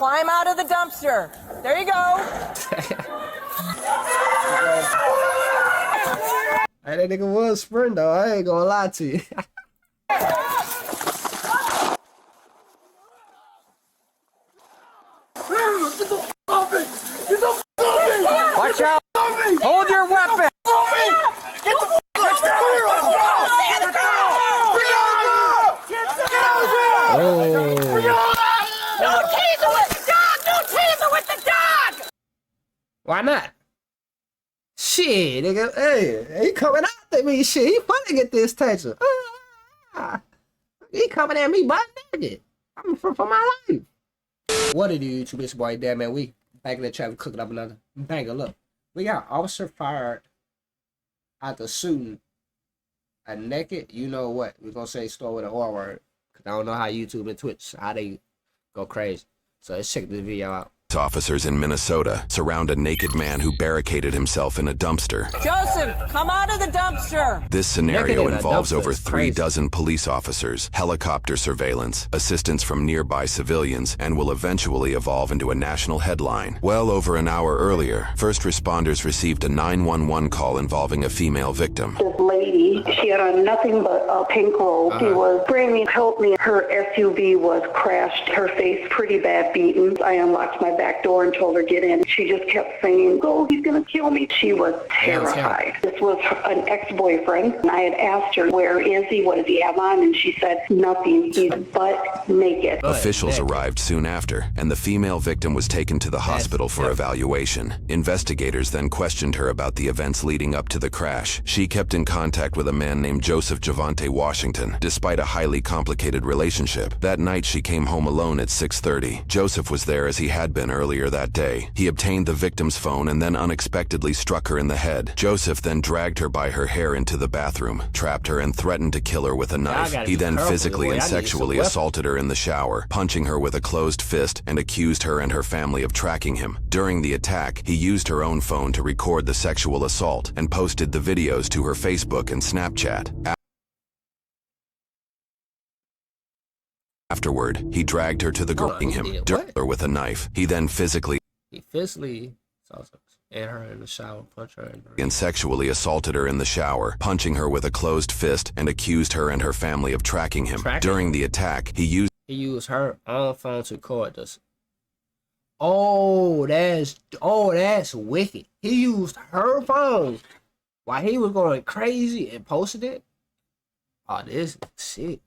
Climb out of the dumpster. There you go. Hey, that nigga was sprint though. I ain't gonna lie to you. Watch out. Hold your weapon. Why not? Shit, nigga. Hey, he coming after me. Shit, he finna get this attention. He coming at me butt naked. I'm for my life. What it is, YouTube? It's boy, damn man. We back in the chat, we cooking up another banger. Look, we got officer fired after shooting a naked. You know what? We're gonna say store with an R word, cause I don't know how YouTube and Twitch how they go crazy. So let's check this video out. Officers in Minnesota surround a naked man who barricaded himself in a dumpster. Joseph, come out of the dumpster. This scenario involves over 3 crazy. dozen police officers, helicopter surveillance, assistance from nearby civilians, and will eventually evolve into a national headline. Well over an hour earlier, first responders received a 911 call involving a female victim. This lady, she had on nothing but a pink robe. She was screaming, help me. Her SUV was crashed, her face pretty bad beaten. I unlocked my back door and told her get in. She just kept saying, go, he's gonna kill me. She was terrified. This was an ex-boyfriend, and I had asked her, where is he, what does he have on, and she said nothing, he's butt naked. Officials arrived soon after, and the female victim was taken to the hospital for evaluation. Investigators then questioned her about the events leading up to the crash. She kept in contact with a man named Joseph Javante Washington, despite a highly complicated relationship. That night she came home alone at 6:30. Joseph was there as he had been earlier that day. He obtained the victim's phone and then unexpectedly struck her in the head. Joseph then dragged her by her hair into the bathroom, trapped her, and threatened to kill her with a knife. He then physically and sexually assaulted her in the shower, punching her with a closed fist, and accused her and her family of tracking him. During the attack, he used her own phone to record the sexual assault and posted the videos to her Facebook and Snapchat. Afterward, he dragged her to the grilling him her with a knife. He then physically and her in the shower, punch her in and sexually assaulted her in the shower, punching her with a closed fist, and accused her and her family of tracking him. During the attack, he used her own phone to record this. Oh, that's wicked. He used her phone while he was going crazy and posted it. Oh, this is sick.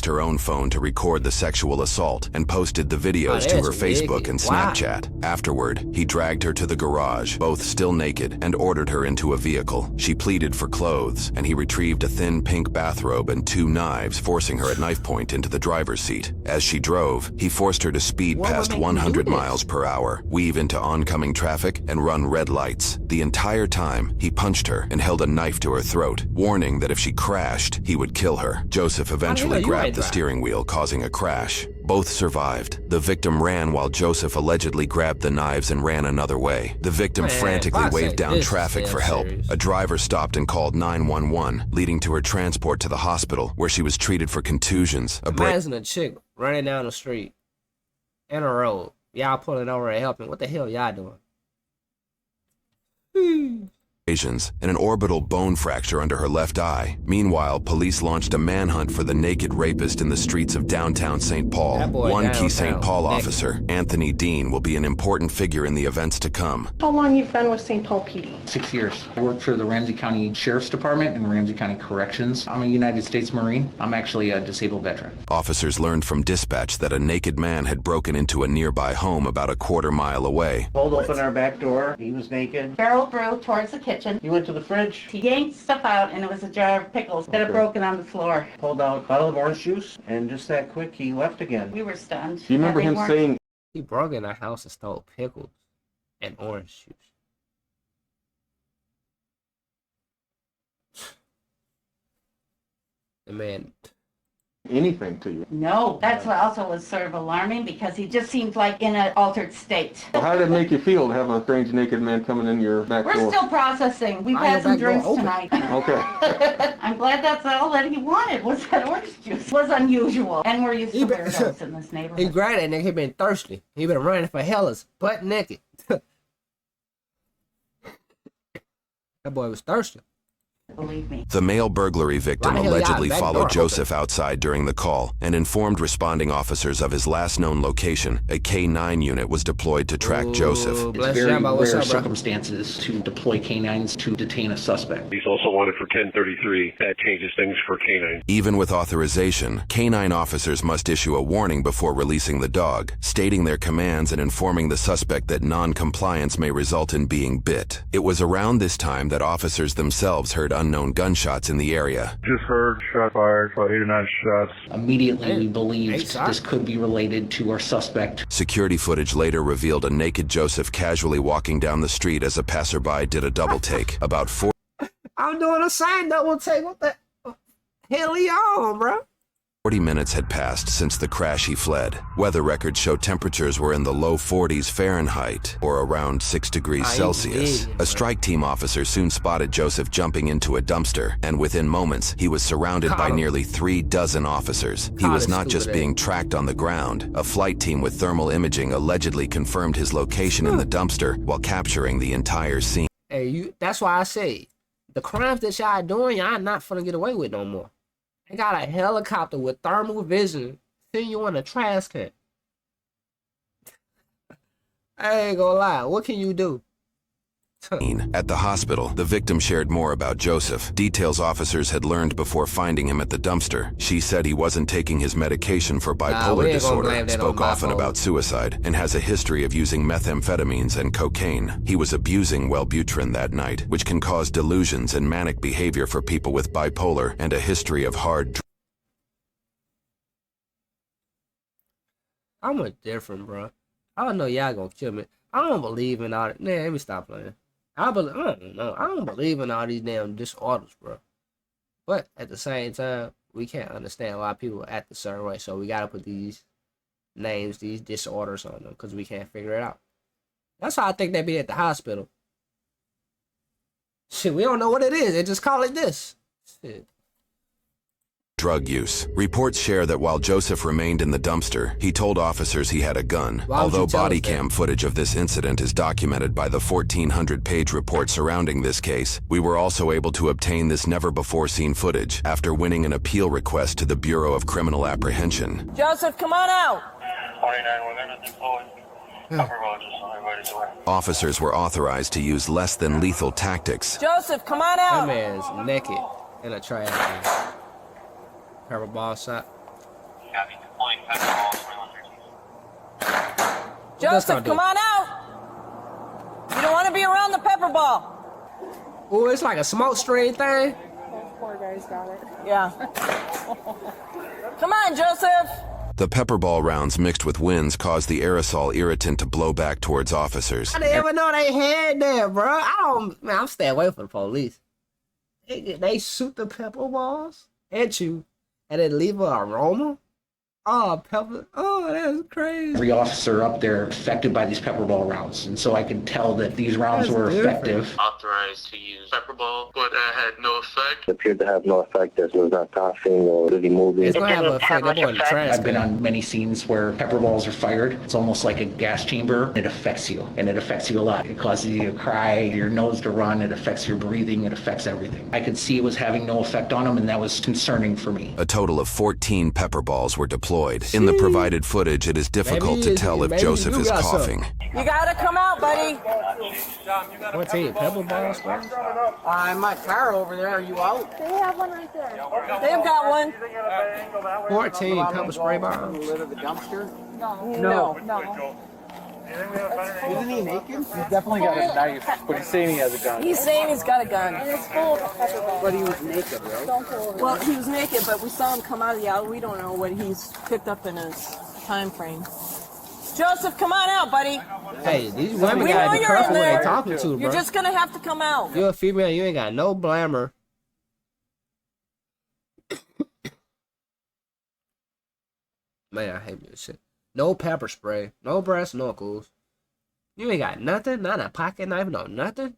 Her own phone to record the sexual assault and posted the videos to her Facebook and Snapchat. Afterward, he dragged her to the garage, both still naked, and ordered her into a vehicle. She pleaded for clothes, and he retrieved a thin pink bathrobe and 2 knives, forcing her at knife point into the driver's seat. As she drove, he forced her to speed past 100 miles per hour, weave into oncoming traffic, and run red lights. The entire time, he punched her and held a knife to her throat, warning that if she crashed, he would kill her. Joseph eventually grabbed the steering wheel, causing a crash. Both survived. The victim ran while Joseph allegedly grabbed the knives and ran another way. The victim frantically waved down traffic for help. A driver stopped and called 911, leading to her transport to the hospital, where she was treated for contusions. Imagine a chick running down the street in a road. Y'all pulling over and helping. What the hell y'all doing? And an orbital bone fracture under her left eye. Meanwhile, police launched a manhunt for the naked rapist in the streets of downtown St. Paul. One key St. Paul officer, Anthony Dean, will be an important figure in the events to come. How long you've been with St. Paul PD? 6 years. I work for the Ramsey County Sheriff's Department and Ramsey County Corrections. I'm a United States Marine. I'm actually a disabled veteran. Officers learned from dispatch that a naked man had broken into a nearby home about a quarter-mile away. Pulled open our back door. He was naked. Barreled through towards the kitchen. He went to the fridge. He yanked stuff out, and it was a jar of pickles that had broken on the floor. Pulled out a bottle of orange juice, and just that quick, he left again. We were stunned. Do you remember him saying he broke in our house and stole pickles and orange juice? The man anything to you? No, that's what also was sort of alarming because he just seemed like in an altered state. Well, how did it make you feel to have a strange naked man coming in your back door? We're still processing. We've Why had your some back door drinks open? tonight. Okay. I'm glad that's all that he wanted was that orange juice. It was unusual. And we're used to weirdos in this He neighborhood. grabbed that nigga. He been thirsty. He been running for hellas, butt naked. That boy was thirsty. Believe me. The male burglary victim Why the hell y'all allegedly back followed door Joseph outside during the call and informed responding officers of his last known location. A K-9 unit was deployed to track Joseph. It's Bless very Jamba. What's rare up, bro? circumstances to deploy canines to detain a suspect. He's also wanted for 1033. That changes things for canine. Even with authorization, K-9 officers must issue a warning before releasing the dog, stating their commands and informing the suspect that non-compliance may result in being bit. It was around this time that officers themselves heard unknown gunshots in the area. Just heard shot fired, about 8 or 9 shots. Immediately, we Hey, believed son. this could be related to our suspect. Security footage later revealed a naked Joseph casually walking down the street as a passerby did a double take. About 4 I'm doing a sign double take. What the hell are you on, bro? 40 minutes had passed since the crash he fled. Weather records show temperatures were in the low 40s Fahrenheit, or around 6 degrees Celsius. A strike team officer soon spotted Joseph jumping into a dumpster, and within moments, he was surrounded by nearly 3 dozen officers. He was not just being tracked on the ground. A flight team with thermal imaging allegedly confirmed his location in the dumpster while capturing the entire scene. Hey, that's why I say, the crimes that y'all doing, y'all not finna get away with no more. They got a helicopter with thermal vision, seeing you in a trash can. I ain't gonna lie, what can you do? At the hospital, the victim shared more about Joseph, details officers had learned before finding him at the dumpster. She said he wasn't taking his medication for bipolar disorder, spoke often about suicide, and has a history of using methamphetamines and cocaine. He was abusing Wellbutrin that night, which can cause delusions and manic behavior for people with bipolar and a history of hard I'm a different, bro. I don't know y'all gonna kill me. I don't believe in all that. Nah, let me stop playing. I don't know. I don't believe in all these damn disorders, bro. But at the same time, we can't understand why people act a certain way. So we gotta put these names, these disorders on them, because we can't figure it out. That's why I think they be at the hospital. Shit, we don't know what it is. They just call it this. Shit. drug use. Reports share that while Joseph remained in the dumpster, he told officers he had a gun. Although body cam footage of this incident is documented by the 1,400-page report surrounding this case, we were also able to obtain this never-before-seen footage after winning an appeal request to the Bureau of Criminal Apprehension. Joseph, come on out! 29, we're gonna deploy. Officers were authorized to use less than lethal tactics. Joseph, come on out! That man's naked in a trash can. Pepper ball shot. Joseph, come on out! You don't want to be around the pepper ball. Oh, it's like a smoke screen thing. Poor guy's got it. Yeah. Come on, Joseph! The pepper ball rounds mixed with winds caused the aerosol irritant to blow back towards officers. I didn't even know they had that, bro. I'm staying away from the police. They shoot the pepper balls at you and then leave an aroma. Oh, pepper. Oh, that's crazy. Every officer up there affected by these pepper ball rounds, and so I could tell that these rounds were effective. Authorized to use pepper ball, but that had no effect. It appeared to have no effect as it was not coughing or really moving. It's gonna have an effect. That boy in the trash. I've been on many scenes where pepper balls are fired. It's almost like a gas chamber. It affects you, and it affects you a lot. It causes you to cry, your nose to run. It affects your breathing. It affects everything. I could see it was having no effect on him, and that was concerning for me. A total of 14 pepper balls were deployed. In the provided footage, it is difficult to tell if Joseph is coughing. You gotta come out, buddy. 14 pepper balls, bro? In my car over there. Are you out? They have one right there. They've got one. 14 pepper spray bombs. The dumpster? No. Isn't he naked? He's definitely got a knife, but he's saying he has a gun. He's saying he's got a gun. And it's full of pepper balls. But he was naked, right? Well, he was naked, but we saw him come out of the alley. We don't know what he's picked up in his time frame. Joseph, come on out, buddy. Hey, these women We know gotta be you're careful in who there. they talking to, bro. You're just gonna have to come out. You're a female, you ain't got no glamour. Man, I hate this shit. No pepper spray. No brass knuckles. You ain't got nothing? Not a pocket knife? No nothing?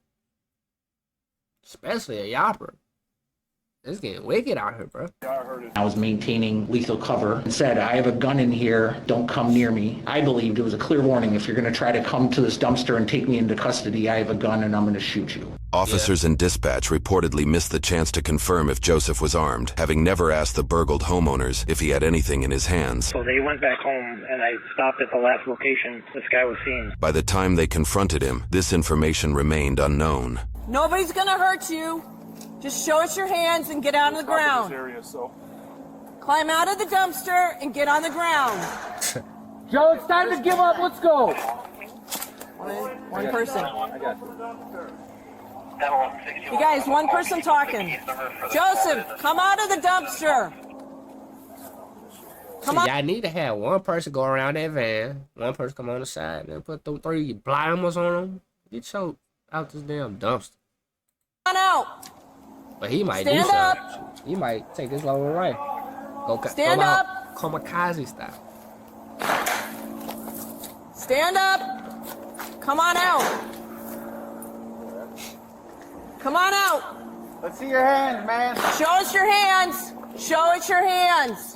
Especially a yopper. It's getting wicked out here, bro. I was maintaining lethal cover and said, I have a gun in here, don't come near me. I believed it was a clear warning. If you're going to try to come to this dumpster and take me into custody, I have a gun and I'm going to shoot you. Officers in dispatch reportedly missed the chance to confirm if Joseph was armed, having never asked the burgled homeowners if he had anything in his hands. So they went back home and I stopped at the last location this guy was seen. By the time they confronted him, this information remained unknown. Nobody's gonna hurt you. Just show us your hands and get out on the ground. Climb out of the dumpster and get on the ground. Joe, it's time to give up. Let's go. One person. You guys, one person talking. Joseph, come out of the dumpster. Come on. I need to have one person go around that van, one person come on the side, and put the 3 blinders on them. Get your out this damn dumpster. Come on out. But he might Stand do up. something. He might take this lower right. Stand go up. Out, kamikaze style. Stand up. Come on out. Come on out. Let's see your hands, man. Show us your hands. Show us your hands.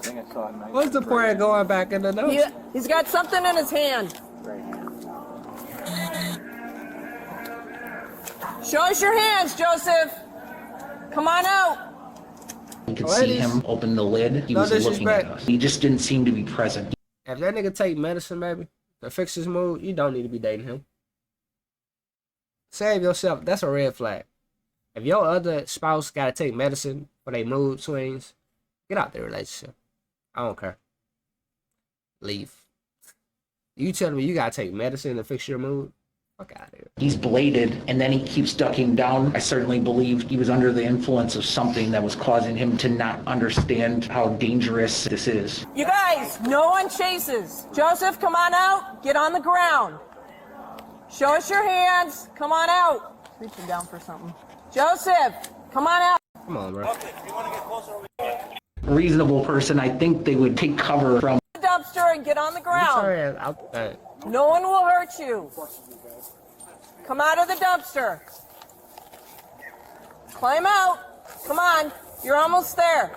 What's the point of going back in the nose? He's got something in his hand. Show us your hands, Joseph. Come on out. You could see him open the lid. He was looking at us. He just didn't seem to be present. If that nigga take medicine, baby, to fix his mood, you don't need to be dating him. Save yourself. That's a red flag. If your other spouse gotta take medicine for their mood swings, get out the relationship. I don't care. Leave. You telling me you gotta take medicine to fix your mood? Fuck out of here. He's bladed, and then he keeps ducking down. I certainly believe he was under the influence of something that was causing him to not understand how dangerous this is. You guys, no one chases. Joseph, come on out. Get on the ground. Show us your hands. Come on out. Reaching down for something. Joseph, come on out. Come on, bro. Reasonable person, I think they would take cover from The dumpster and get on the ground. No one will hurt you. Come out of the dumpster. Climb out. Come on. You're almost there.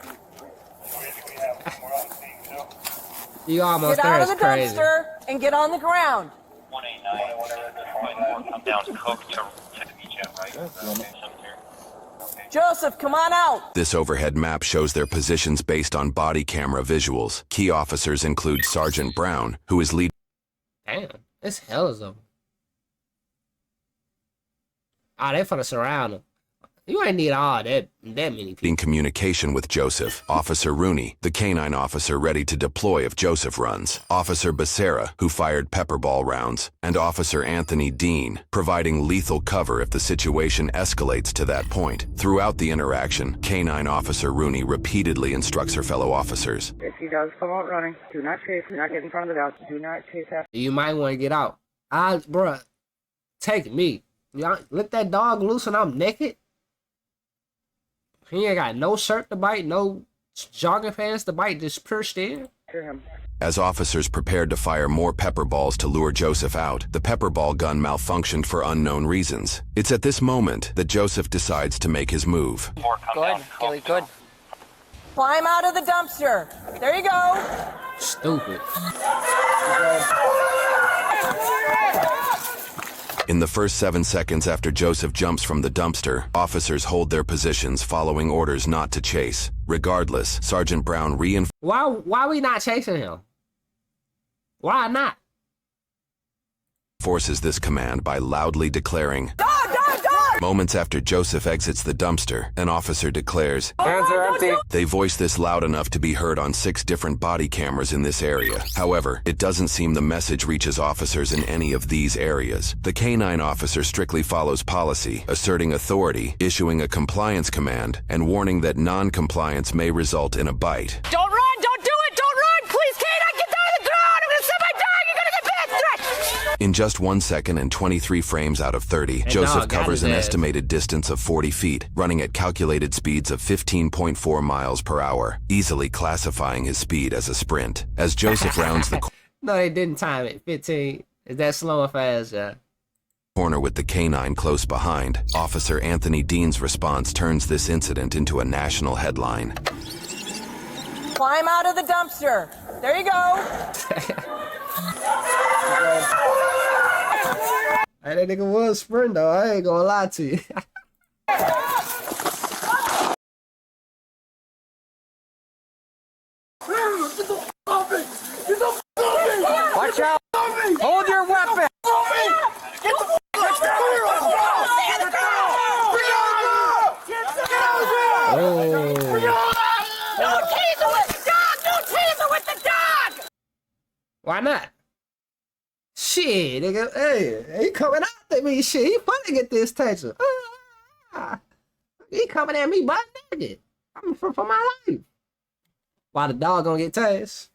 You almost Get there. out of It's the crazy. dumpster and get on the ground. 189 or whatever at this point. Come down to Coke to meet you, right? Joseph, come on out. This overhead map shows their positions based on body camera visuals. Key officers include Sergeant Brown, who is leading. Damn, it's hell of them. Ah, they finna surround him. You ain't need all that many people. In communication with Joseph, Officer Rooney, the canine officer ready to deploy if Joseph runs, Officer Becerra, who fired pepper ball rounds, and Officer Anthony Dean, providing lethal cover if the situation escalates to that point. Throughout the interaction, canine officer Rooney repeatedly instructs her fellow officers. If he does come out running, do not chase, do not get in front of the house, do not chase after. You might want to get out. Bruh, take me. Y'all let that dog loose and I'm naked. He ain't got no shirt to bite, no jogging pants to bite, just pure stare. As officers prepared to fire more pepper balls to lure Joseph out, the pepper ball gun malfunctioned for unknown reasons. It's at this moment that Joseph decides to make his move. Good, Gilly, good. Climb out of the dumpster. There you go. Stupid. In the first 7 seconds after Joseph jumps from the dumpster, officers hold their positions following orders not to chase. Regardless, Sergeant Brown Why we not chasing him? Why not? reinforces this command by loudly declaring, Dog, dog, dog! Moments after Joseph exits the dumpster, an officer declares, Hands are empty. They voice this loud enough to be heard on 6 different body cameras in this area. However, it doesn't seem the message reaches officers in any of these areas. The canine officer strictly follows policy, asserting authority, issuing a compliance command, and warning that non-compliance may result in a bite. Don't run! Don't do it! Don't run! Please, canine, get down on the ground! I'm gonna set my dog! You're gonna get bad threat! In just 1 second and 23 frames out of 30, Joseph covers an estimated distance of 40 feet, running at calculated speeds of 15.4 miles per hour, easily classifying his speed as a sprint. As Joseph rounds the No, they didn't time it. 15. Is that slow or fast, yeah? Corner with the canine close behind, Officer Anthony Dean's response turns this incident into a national headline. Climb out of the dumpster. There you go. Hey, that nigga was sprint though. I ain't gonna lie to you. Watch out! Hold your weapon! Get the No taser with the dog! No taser with the dog! Why not? Shit, nigga. Hey, he coming after me. Shit, he finna get this taser. He coming at me butt naked. I'm for my life. Why the dog gonna get tased?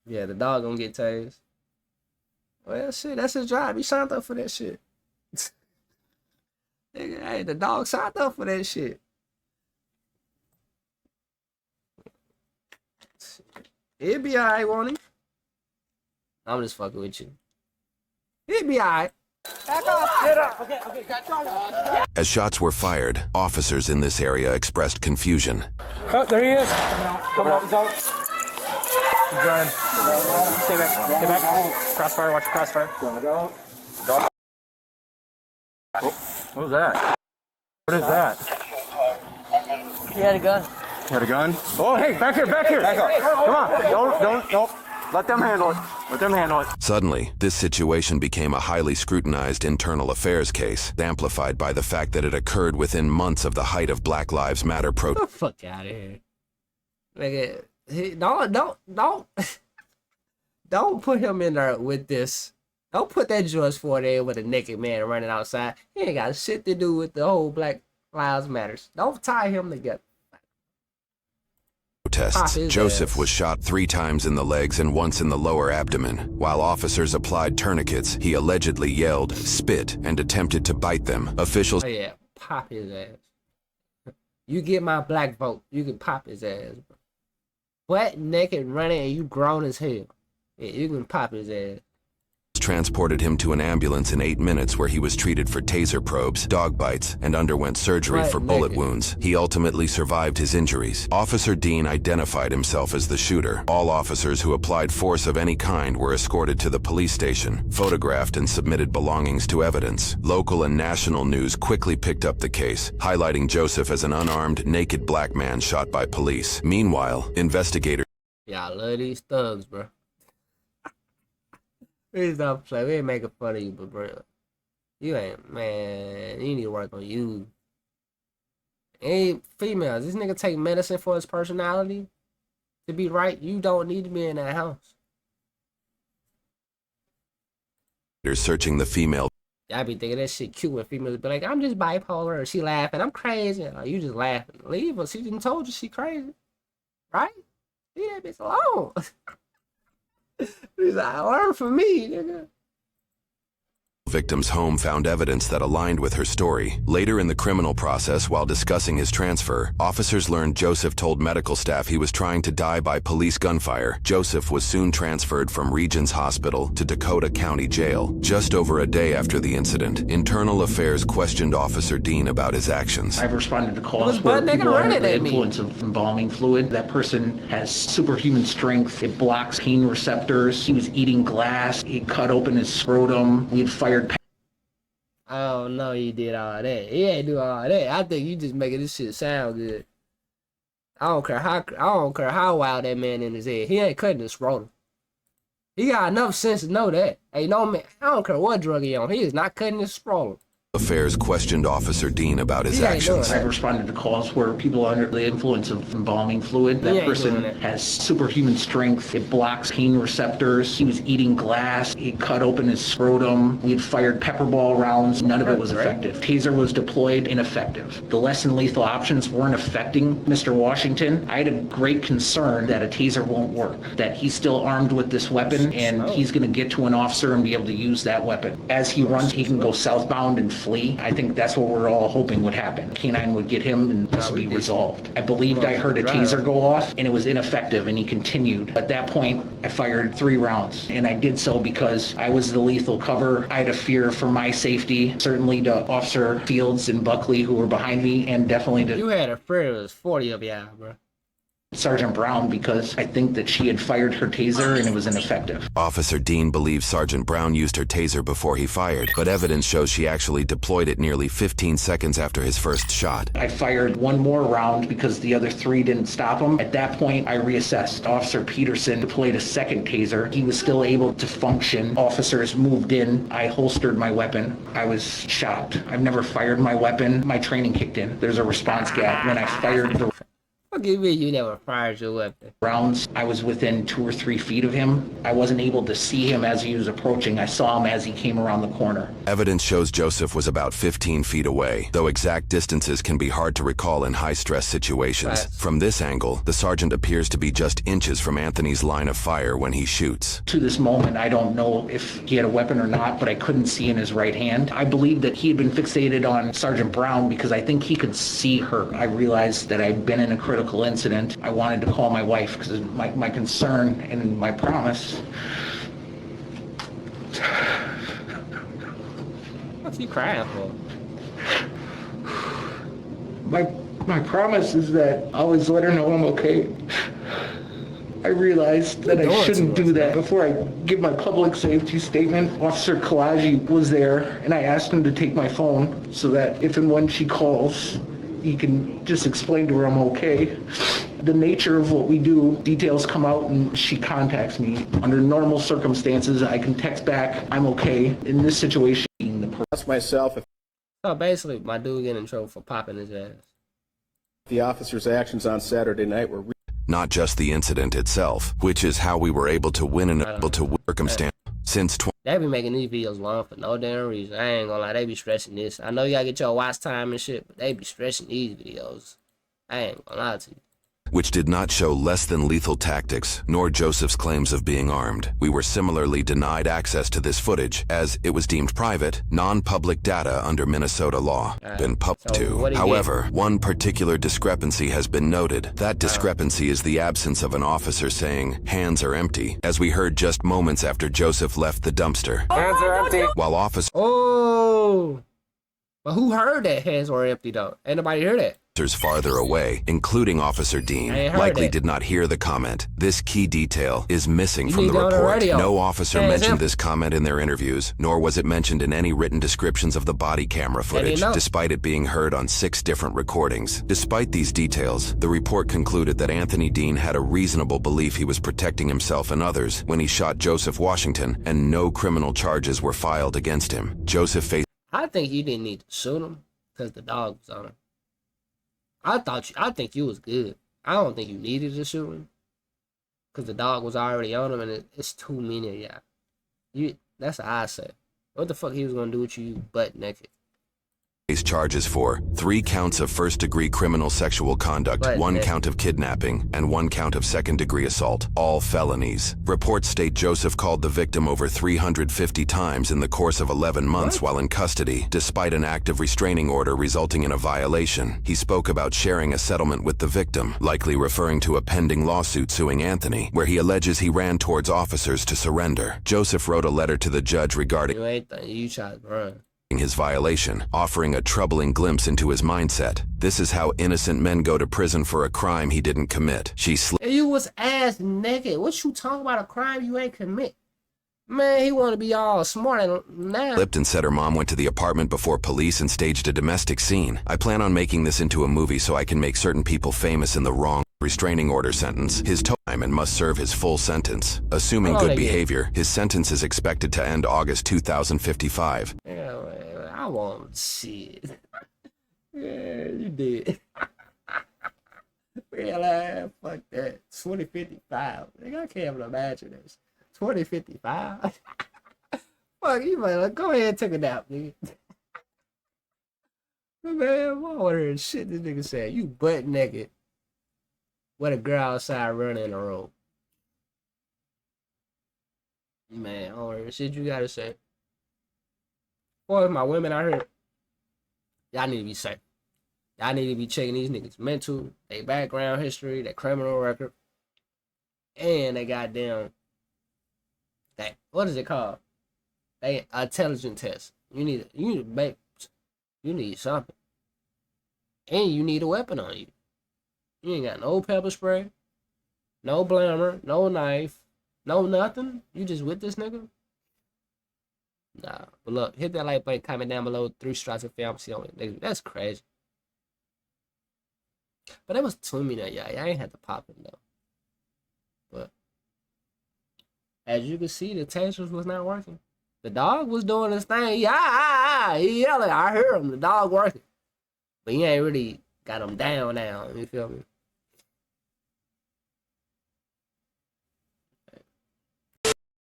Yeah, the dog gonna get tased. Well, shit, that's his job. He signed up for that shit. Nigga, hey, the dog signed up for that shit. He'll be alright, won't he? I'm just fucking with you. He'll be alright. Back off. Get up. Okay, got As shots were fired, officers in this area expressed confusion. Oh, there he is. Come on, he's out. He's running. Stay back. Stay back. Crossfire, watch the crossfire. Go. Oh, what was that? What is that? He had a gun. You had a gun? Oh, hey, back here, back here. Back up. Come on. Don't. Let them handle it. Let them handle it. Suddenly, this situation became a highly scrutinized internal affairs case, amplified by the fact that it occurred within months of the height of Black Lives Matter Get the fuck out of here. Nigga, don't put him in there with this. Don't put that George Ford there with a naked man running outside. He ain't got shit to do with the whole Black Lives Matters. Don't tie him together. protests. Joseph was shot 3 times in the legs and once in the lower abdomen. While officers applied tourniquets, he allegedly yelled, spit, and attempted to bite them. Officials... Oh yeah, pop his ass. You get my black vote, you can pop his ass. Butt naked running and you grown as hell. Yeah, you can pop his ass. Transported him to an ambulance in 8 minutes where he was treated for taser probes, dog bites, and underwent surgery for bullet wounds. He ultimately survived his injuries. Officer Dean identified himself as the shooter. All officers who applied force of any kind were escorted to the police station, photographed, and submitted belongings to evidence. Local and national news quickly picked up the case, highlighting Joseph as an unarmed, naked black man shot by police. Meanwhile, investigators... Yeah, I love these thugs, bro. Please don't play. We ain't making fun of you, but bro, you ain't, man, you need to work on you. Hey, females, this nigga take medicine for his personality to be right. You don't need to be in that house. They're searching the female. I be thinking that shit cute when females be like, I'm just bipolar, or she laughing, I'm crazy. Or you just laughing. Leave her. She didn't told you she crazy. Right? Leave that bitch alone. He's like, learn from me, nigga. Victim's home found evidence that aligned with her story. Later in the criminal process, while discussing his transfer, officers learned Joseph told medical staff he was trying to die by police gunfire. Joseph was soon transferred from Regions Hospital to Dakota County Jail. Just over a day after the incident, Internal Affairs questioned Officer Dean about his actions. I've responded to calls where people are under the influence of embalming fluid. That person has superhuman strength. It blocks pain receptors. He was eating glass. He cut open his scrotum. We had fired. I don't know he did all that. He ain't do all that. I think you just making this shit sound good. I don't care how wild that man in his head. He ain't cutting his scrotum. He got enough sense to know that. Hey, no man, I don't care what drug he on. He is not cutting his scrotum. Affairs questioned Officer Dean about his actions. I've responded to calls where people are under the influence of embalming fluid. That person has superhuman strength. It blocks pain receptors. He was eating glass. He cut open his scrotum. We had fired pepper ball rounds. None of it was effective. Taser was deployed, ineffective. The less than lethal options weren't affecting Mr. Washington. I had a great concern that a taser won't work, that he's still armed with this weapon and he's going to get to an officer and be able to use that weapon. As he runs, he can go southbound and flee. I think that's what we're all hoping would happen. K-9 would get him and this would be resolved. I believed I heard a taser go off and it was ineffective and he continued. At that point, I fired 3 rounds and I did so because I was the lethal cover. I had a fear for my safety, certainly to Officer Fields and Buckley who were behind me, and definitely to... You had a fear it was 40 of y'all, bro. Sergeant Brown, because I think that she had fired her taser and it was ineffective. Officer Dean believes Sergeant Brown used her taser before he fired, but evidence shows she actually deployed it nearly 15 seconds after his first shot. I fired 1 more round because the other 3 didn't stop him. At that point, I reassessed. Officer Peterson deployed a second taser. He was still able to function. Officers moved in. I holstered my weapon. I was shocked. I've never fired my weapon. My training kicked in. There's a response gap. When I fired the What do you mean you never fired your weapon? rounds, I was within 2 or 3 feet of him. I wasn't able to see him as he was approaching. I saw him as he came around the corner. Evidence shows Joseph was about 15 feet away, though exact distances can be hard to recall in high-stress situations. From this angle, the sergeant appears to be just inches from Anthony's line of fire when he shoots. To this moment, I don't know if he had a weapon or not, but I couldn't see in his right hand. I believe that he had been fixated on Sergeant Brown because I think he could see her. I realized that I'd been in a critical incident. I wanted to call my wife because my concern and my promise. What's he crying for? My promise is that I always let her know I'm okay. I realized that I shouldn't do that. Before I give my public safety statement, Officer Kalaji was there and I asked him to take my phone so that if and when she calls, he can just explain to her I'm okay. The nature of what we do, details come out and she contacts me. Under normal circumstances, I can text back, I'm okay. In this situation, That's myself. So basically, my dude getting in trouble for popping his ass. The officer's actions on Saturday night were not just the incident itself, which is how we were able to win and able to circumstance since They be making these videos long for no damn reason. I ain't gonna lie, they be stressing this. I know y'all get your watch time and shit, but they be stressing these videos. I ain't gonna lie to you. which did not show less than lethal tactics, nor Joseph's claims of being armed. We were similarly denied access to this footage, as it was deemed private, non-public data under Minnesota law. Been public to. However, one particular discrepancy has been noted. That discrepancy is the absence of an officer saying, "Hands are empty," as we heard just moments after Joseph left the dumpster. Hands are empty. While officers but who heard that hands were empty though? Ain't nobody heard that. farther away, including Officer Dean, likely did not hear the comment. This key detail is missing from the report. No officer mentioned this comment in their interviews, nor was it mentioned in any written descriptions of the body camera footage, despite it being heard on 6 different recordings. Despite these details, the report concluded that Anthony Dean had a reasonable belief he was protecting himself and others when he shot Joseph Washington, and no criminal charges were filed against him. Joseph faced... I think you didn't need to shoot him because the dog was on him. I think you was good. I don't think you needed to shoot him because the dog was already on him, and it's too many of y'all. That's what I said. What the fuck he was gonna do with you butt naked? Charges for 3 counts of first-degree criminal sexual conduct, 1 count of kidnapping, and 1 count of second-degree assault, all felonies. Reports state Joseph called the victim over 350 times in the course of 11 months while in custody, despite an active restraining order resulting in a violation. He spoke about sharing a settlement with the victim, likely referring to a pending lawsuit suing Anthony, where he alleges he ran towards officers to surrender. Joseph wrote a letter to the judge regarding you tried to run. His violation, offering a troubling glimpse into his mindset. This is how innocent men go to prison for a crime he didn't commit. You was ass naked. What you talking about a crime you ain't commit? Man, he want to be all smart and now. Slipped and said her mom went to the apartment before police and staged a domestic scene. I plan on making this into a movie so I can make certain people famous in the wrong restraining order sentence. His time and must serve his full sentence. Assuming good behavior, his sentence is expected to end August 2055. Yeah, I Come on, shit. Yeah, you did. Real fuck that. 2055. Nigga, I can't even imagine this. 2055. Fuck you, man. Go ahead and take a nap, nigga. Man, I want to hear shit this nigga said. You butt naked with a girl outside running in the road. Man, I don't hear shit you gotta say. Boy, my women out here, y'all need to be safe. Y'all need to be checking these niggas' mental, their background history, their criminal record, and they goddamn, that, what is it called? They intelligence test. You need something. And you need a weapon on you. You ain't got no pepper spray, no blammer, no knife, no nothing. You just with this nigga? Nah. But look, hit that like button, comment down below, 3 strikes of film. See on it. That's crazy. But that was 2 minutes, y'all. Y'all ain't had to pop it though. But as you can see, the tasers was not working. The dog was doing his thing. He yelling. I heard him. The dog working. But he ain't really got him down now. You feel me?